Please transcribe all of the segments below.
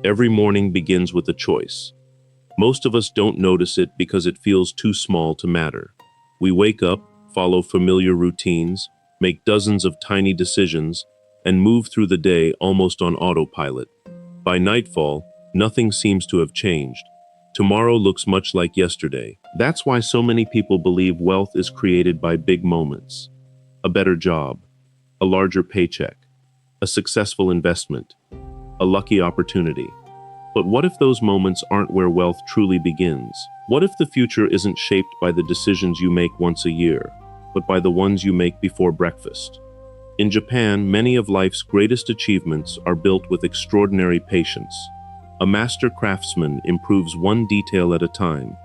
Every morning begins with a choice. Most of us don't notice it because it feels too small to matter. We wake up, follow familiar routines, make dozens of tiny decisions, and move through the day almost on autopilot. By nightfall, nothing seems to have changed. Tomorrow looks much like yesterday. That's why so many people believe wealth is created by big moments. A better job, a larger paycheck, a successful investment, a lucky opportunity. But what if those moments aren't where wealth truly begins? What if the future isn't shaped by the decisions you make once a year, but by the ones you make before breakfast? In Japan, many of life's greatest achievements are built with extraordinary patience. A master craftsman improves one detail at a time.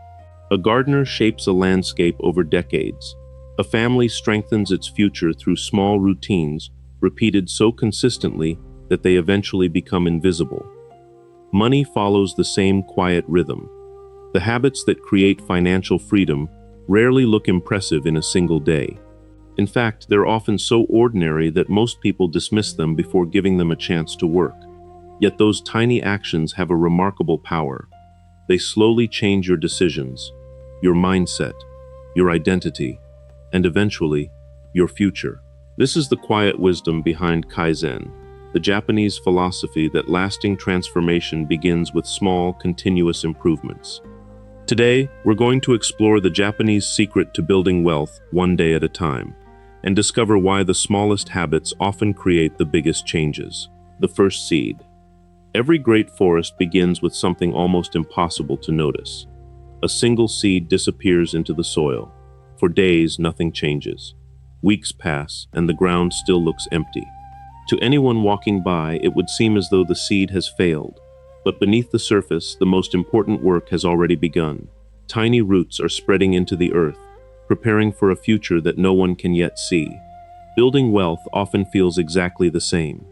A gardener shapes a landscape over decades. A family strengthens its future through small routines, repeated so consistently that they eventually become invisible. Money follows the same quiet rhythm. The habits that create financial freedom rarely look impressive in a single day. In fact, they're often so ordinary that most people dismiss them before giving them a chance to work. Yet those tiny actions have a remarkable power. They slowly change your decisions, your mindset, your identity, and eventually, your future. This is the quiet wisdom behind Kaizen, the Japanese philosophy that lasting transformation begins with small, continuous improvements. Today, we're going to explore the Japanese secret to building wealth one day at a time, and discover why the smallest habits often create the biggest changes. The first seed. Every great forest begins with something almost impossible to notice. A single seed disappears into the soil. For days, nothing changes. Weeks pass, and the ground still looks empty. To anyone walking by, it would seem as though the seed has failed. But beneath the surface, the most important work has already begun. Tiny roots are spreading into the earth, preparing for a future that no one can yet see. Building wealth often feels exactly the same.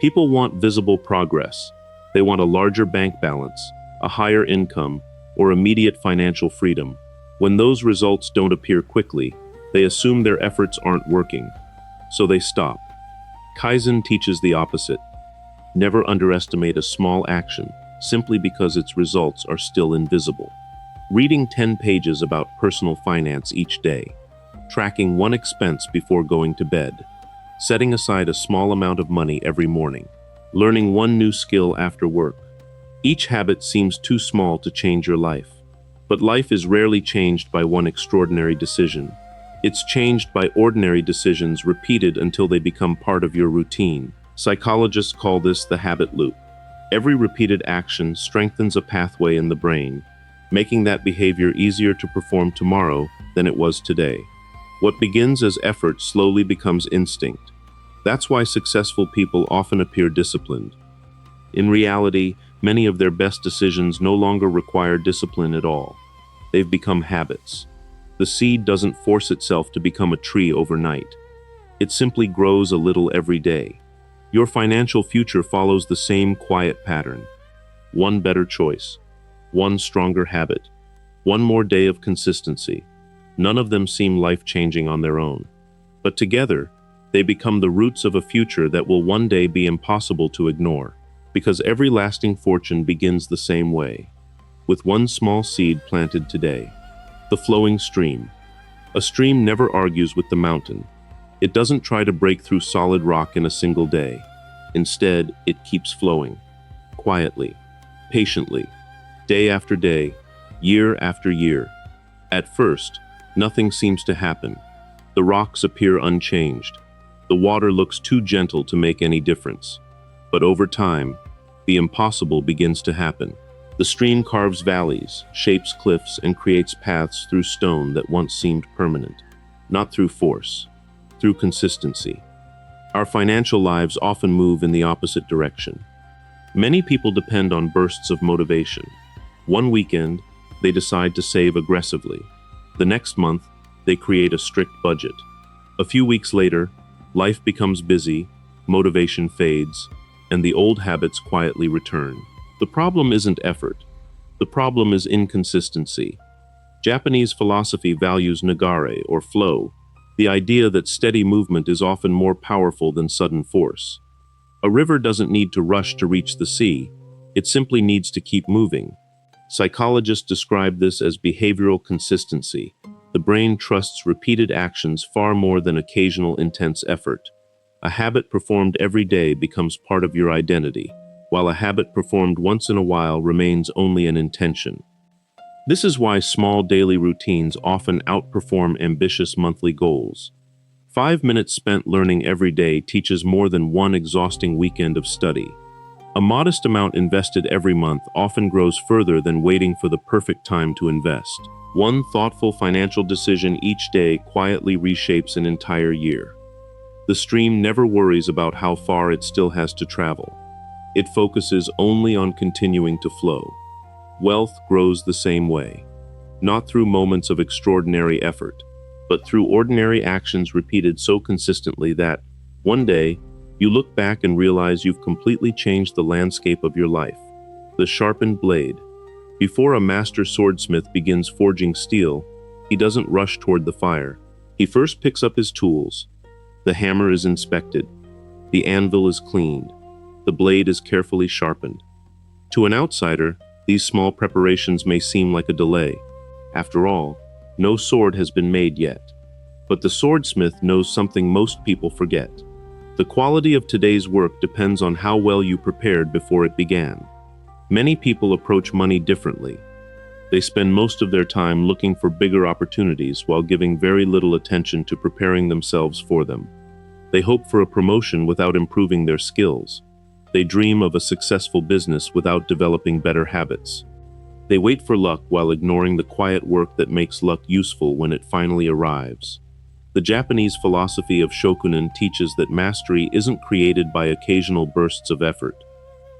People want visible progress. They want a larger bank balance, a higher income, or immediate financial freedom. When those results don't appear quickly, they assume their efforts aren't working. So they stop. Kaizen teaches the opposite. Never underestimate a small action simply because its results are still invisible. Reading 10 pages about personal finance each day, tracking one expense before going to bed, setting aside a small amount of money every morning, learning one new skill after work. Each habit seems too small to change your life. But life is rarely changed by one extraordinary decision. It's changed by ordinary decisions repeated until they become part of your routine. Psychologists call this the habit loop. Every repeated action strengthens a pathway in the brain, making that behavior easier to perform tomorrow than it was today. What begins as effort slowly becomes instinct. That's why successful people often appear disciplined. In reality, many of their best decisions no longer require discipline at all. They've become habits. The seed doesn't force itself to become a tree overnight. It simply grows a little every day. Your financial future follows the same quiet pattern. One better choice, one stronger habit, one more day of consistency. None of them seem life-changing on their own. But together, they become the roots of a future that will one day be impossible to ignore. Because every lasting fortune begins the same way, with one small seed planted today. The flowing stream. A stream never argues with the mountain. It doesn't try to break through solid rock in a single day. Instead, it keeps flowing, quietly, patiently, day after day, year after year. At first, nothing seems to happen. The rocks appear unchanged. The water looks too gentle to make any difference. But over time, the impossible begins to happen. The stream carves valleys, shapes cliffs, and creates paths through stone that once seemed permanent. Not through force, through consistency. Our financial lives often move in the opposite direction. Many people depend on bursts of motivation. One weekend, they decide to save aggressively. The next month, they create a strict budget. A few weeks later, life becomes busy, motivation fades, and the old habits quietly return. The problem isn't effort. The problem is inconsistency. Japanese philosophy values nagare, or flow, the idea that steady movement is often more powerful than sudden force. A river doesn't need to rush to reach the sea. It simply needs to keep moving. Psychologists describe this as behavioral consistency. The brain trusts repeated actions far more than occasional intense effort. A habit performed every day becomes part of your identity, while a habit performed once in a while remains only an intention. This is why small daily routines often outperform ambitious monthly goals. 5 minutes spent learning every day teaches more than one exhausting weekend of study. A modest amount invested every month often grows further than waiting for the perfect time to invest. One thoughtful financial decision each day quietly reshapes an entire year. The stream never worries about how far it still has to travel. It focuses only on continuing to flow. Wealth grows the same way, not through moments of extraordinary effort, but through ordinary actions repeated so consistently that, one day, you look back and realize you've completely changed the landscape of your life. The sharpened blade. Before a master swordsmith begins forging steel, he doesn't rush toward the fire. He first picks up his tools. The hammer is inspected. The anvil is cleaned. The blade is carefully sharpened. To an outsider, these small preparations may seem like a delay. After all, no sword has been made yet. But the swordsmith knows something most people forget. The quality of today's work depends on how well you prepared before it began. Many people approach money differently. They spend most of their time looking for bigger opportunities while giving very little attention to preparing themselves for them. They hope for a promotion without improving their skills. They dream of a successful business without developing better habits. They wait for luck while ignoring the quiet work that makes luck useful when it finally arrives. The Japanese philosophy of shokunin teaches that mastery isn't created by occasional bursts of effort.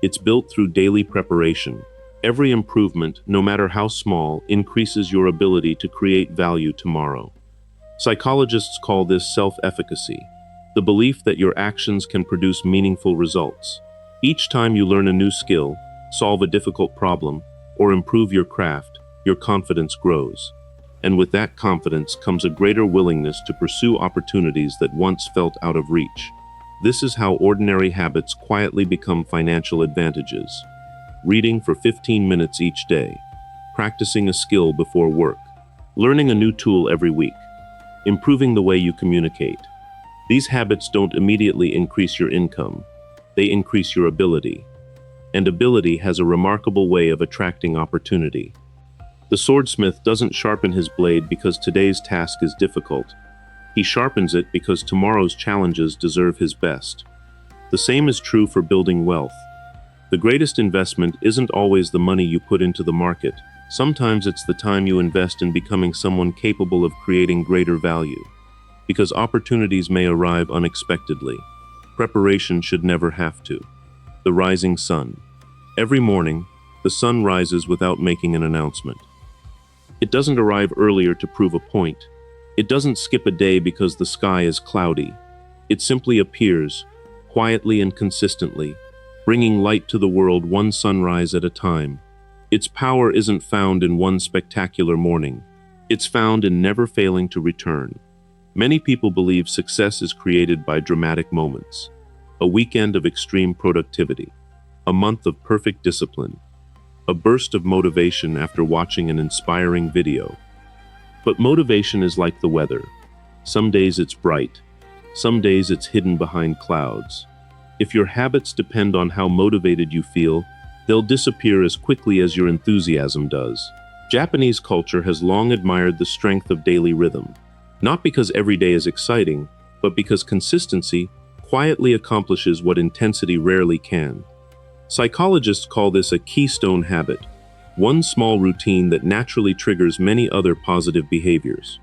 It's built through daily preparation. Every improvement, no matter how small, increases your ability to create value tomorrow. Psychologists call this self-efficacy, the belief that your actions can produce meaningful results. Each time you learn a new skill, solve a difficult problem, or improve your craft, your confidence grows. And with that confidence comes a greater willingness to pursue opportunities that once felt out of reach. This is how ordinary habits quietly become financial advantages. Reading for 15 minutes each day, practicing a skill before work, learning a new tool every week, improving the way you communicate. These habits don't immediately increase your income, they increase your ability. And ability has a remarkable way of attracting opportunity. The swordsmith doesn't sharpen his blade because today's task is difficult. He sharpens it because tomorrow's challenges deserve his best. The same is true for building wealth. The greatest investment isn't always the money you put into the market. Sometimes it's the time you invest in becoming someone capable of creating greater value. Because opportunities may arrive unexpectedly. Preparation should never have to. The rising sun. Every morning, the sun rises without making an announcement. It doesn't arrive earlier to prove a point. It doesn't skip a day because the sky is cloudy. It simply appears, quietly and consistently, bringing light to the world one sunrise at a time. Its power isn't found in one spectacular morning. It's found in never failing to return. Many people believe success is created by dramatic moments. A weekend of extreme productivity. A month of perfect discipline. A burst of motivation after watching an inspiring video. But motivation is like the weather. Some days it's bright. Some days it's hidden behind clouds. If your habits depend on how motivated you feel, they'll disappear as quickly as your enthusiasm does. Japanese culture has long admired the strength of daily rhythm. Not because every day is exciting, but because consistency quietly accomplishes what intensity rarely can. Psychologists call this a keystone habit, one small routine that naturally triggers many other positive behaviors.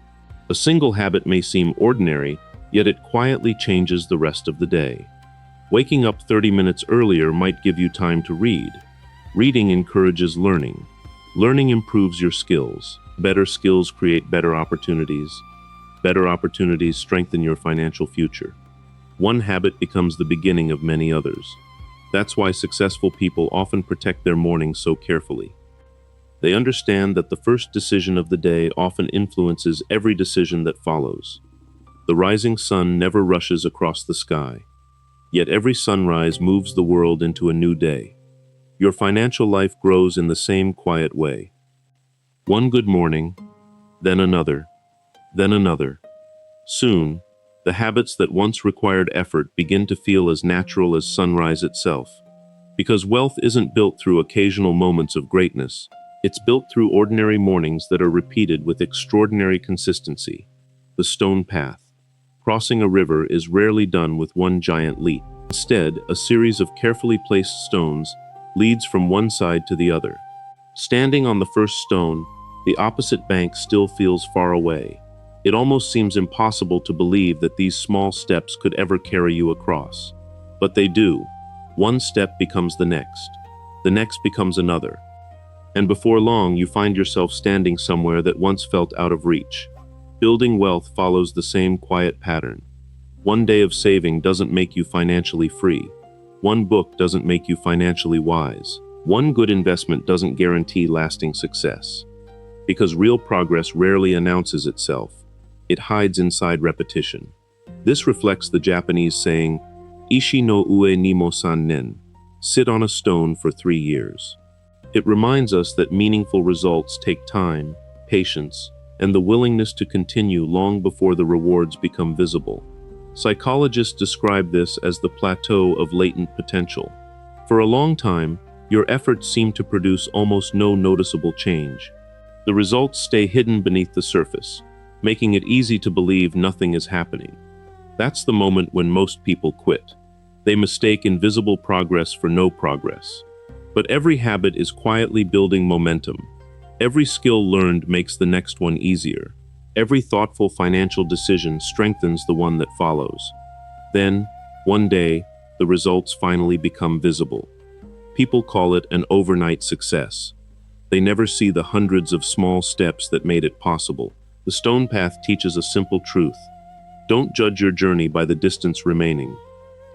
A single habit may seem ordinary, yet it quietly changes the rest of the day. Waking up 30 minutes earlier might give you time to read. Reading encourages learning. Learning improves your skills. Better skills create better opportunities. Better opportunities strengthen your financial future. One habit becomes the beginning of many others. That's why successful people often protect their mornings so carefully. They understand that the first decision of the day often influences every decision that follows. The rising sun never rushes across the sky. Yet every sunrise moves the world into a new day. Your financial life grows in the same quiet way. One good morning, then another, then another. Soon, the habits that once required effort begin to feel as natural as sunrise itself. Because wealth isn't built through occasional moments of greatness, it's built through ordinary mornings that are repeated with extraordinary consistency. The stone path. Crossing a river is rarely done with one giant leap. Instead, a series of carefully placed stones leads from one side to the other. Standing on the first stone, the opposite bank still feels far away. It almost seems impossible to believe that these small steps could ever carry you across. But they do. One step becomes the next becomes another. And before long, you find yourself standing somewhere that once felt out of reach. Building wealth follows the same quiet pattern. One day of saving doesn't make you financially free. One book doesn't make you financially wise. One good investment doesn't guarantee lasting success. Because real progress rarely announces itself. It hides inside repetition. This reflects the Japanese saying, Ishi no ue ni mo san nen, sit on a stone for 3 years. It reminds us that meaningful results take time, patience, and the willingness to continue long before the rewards become visible. Psychologists describe this as the plateau of latent potential. For a long time, your efforts seem to produce almost no noticeable change. The results stay hidden beneath the surface, making it easy to believe nothing is happening. That's the moment when most people quit. They mistake invisible progress for no progress. But every habit is quietly building momentum. Every skill learned makes the next one easier. Every thoughtful financial decision strengthens the one that follows. Then, one day, the results finally become visible. People call it an overnight success. They never see the hundreds of small steps that made it possible. The stone path teaches a simple truth. Don't judge your journey by the distance remaining.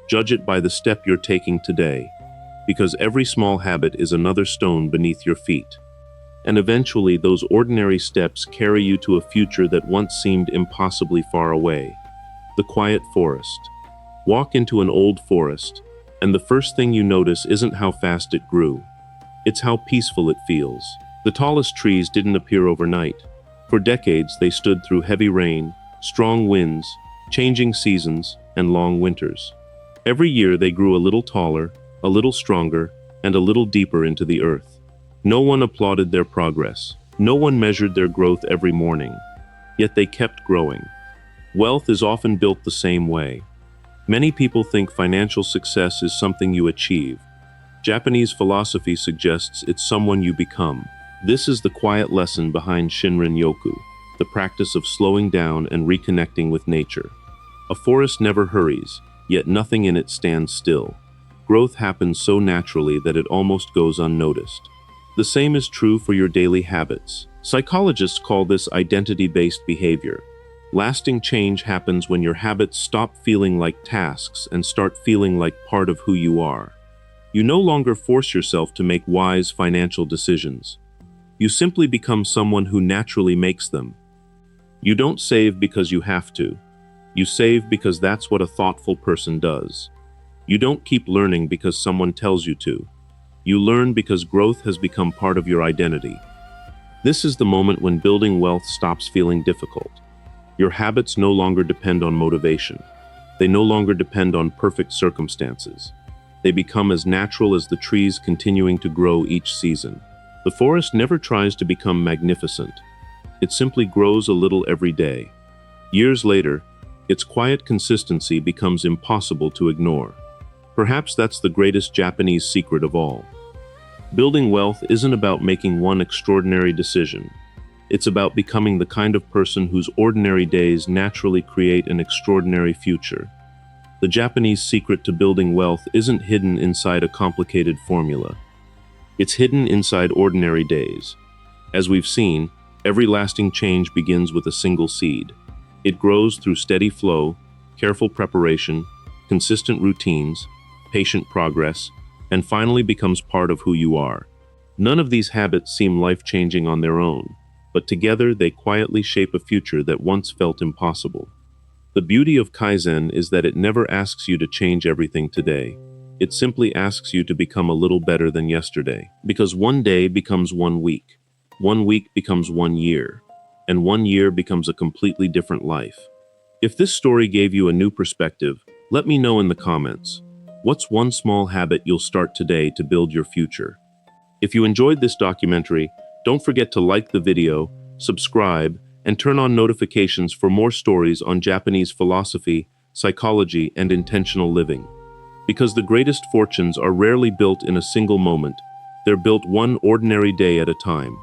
Judge it by the step you're taking today, because every small habit is another stone beneath your feet. And eventually, those ordinary steps carry you to a future that once seemed impossibly far away. The quiet forest. Walk into an old forest, and the first thing you notice isn't how fast it grew. It's how peaceful it feels. The tallest trees didn't appear overnight. For decades, they stood through heavy rain, strong winds, changing seasons, and long winters. Every year they grew a little taller, a little stronger, and a little deeper into the earth. No one applauded their progress. No one measured their growth every morning. Yet they kept growing. Wealth is often built the same way. Many people think financial success is something you achieve. Japanese philosophy suggests it's someone you become. This is the quiet lesson behind Shinrin-yoku, the practice of slowing down and reconnecting with nature. A forest never hurries, yet nothing in it stands still. Growth happens so naturally that it almost goes unnoticed. The same is true for your daily habits. Psychologists call this identity-based behavior. Lasting change happens when your habits stop feeling like tasks and start feeling like part of who you are. You no longer force yourself to make wise financial decisions. You simply become someone who naturally makes them. You don't save because you have to. You save because that's what a thoughtful person does. You don't keep learning because someone tells you to. You learn because growth has become part of your identity. This is the moment when building wealth stops feeling difficult. Your habits no longer depend on motivation. They no longer depend on perfect circumstances. They become as natural as the trees continuing to grow each season. The forest never tries to become magnificent. It simply grows a little every day. Years later, its quiet consistency becomes impossible to ignore. Perhaps that's the greatest Japanese secret of all. Building wealth isn't about making one extraordinary decision. It's about becoming the kind of person whose ordinary days naturally create an extraordinary future. The Japanese secret to building wealth isn't hidden inside a complicated formula. It's hidden inside ordinary days. As we've seen, every lasting change begins with a single seed. It grows through steady flow, careful preparation, consistent routines, patient progress, and finally becomes part of who you are. None of these habits seem life-changing on their own, but together they quietly shape a future that once felt impossible. The beauty of Kaizen is that it never asks you to change everything today. It simply asks you to become a little better than yesterday. Because one day becomes 1 week becomes 1 year, and 1 year becomes a completely different life. If this story gave you a new perspective, let me know in the comments. What's one small habit you'll start today to build your future? If you enjoyed this documentary, don't forget to like the video, subscribe, and turn on notifications for more stories on Japanese philosophy, psychology, and intentional living. Because the greatest fortunes are rarely built in a single moment, they're built one ordinary day at a time.